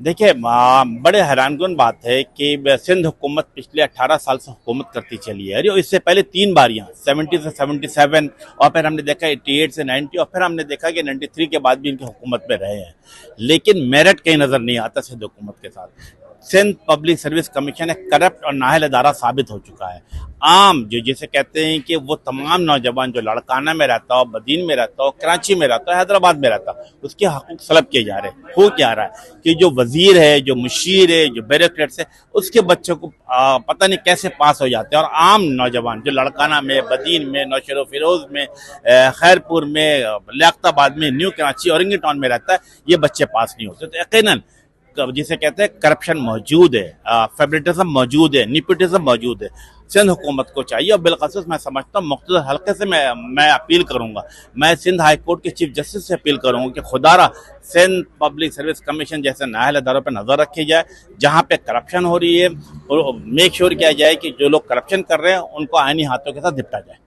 देखिए बड़े हैरानकुन बात है कि सिंध हुकूमत पिछले 18 साल से हुकूमत करती चली है और इससे पहले 3 बारियां 70 से 77 और फिर हमने देखा 88 से 90 और फिर हमने देखा कि 93 के बाद भी इनकी हुकूमत में रहे हैं। लेकिन मेरिट कहीं नजर नहीं आता सिंध हुकूमत के साथ। सिंध पब्लिक सर्विस कमीशन एक करप्ट और नाअहल अदारा साबित हो चुका है। आम जो जिसे कहते हैं कि वो तमाम नौजवान जो लड़काना में रहता हो, बदीन में रहता हो, कराची में रहता हो, हैदराबाद में रहता हो, उसके हकूक सलब किए जा रहे हैं। हो क्या रहा है कि जो वजीर है, जो मुशीर है, जो ब्यूरोक्रेट्स है, उसके बच्चों को पता नहीं कैसे पास हो जाते हैं और आम नौजवान जो लड़काना में, बदीन में, नौशेरो फिरोज में, खैरपुर में, लियाकताबाद में, न्यू कराची, औरंगी टाउन में रहता है, ये बच्चे पास नहीं होते। तो यकीनन जिसे कहते हैं करप्शन मौजूद है, फेवरेटिज्म मौजूद है, निपोटिज्म मौजूद है। सिंध हुकूमत को चाहिए और बिलखसूस मैं समझता हूँ मुख्तलिफ हल्के से मैं अपील करूंगा। मैं सिंध हाई कोर्ट के चीफ जस्टिस से अपील करूंगा कि खुदारा सिंध पब्लिक सर्विस कमीशन जैसे नाअहल अदारों पर नजर रखी जाए, जहां पे करप्शन हो रही है और मेक श्योर किया जाए कि जो लोग करप्शन कर रहे हैं उनको आईनी हाथों के साथ निपटा जाए।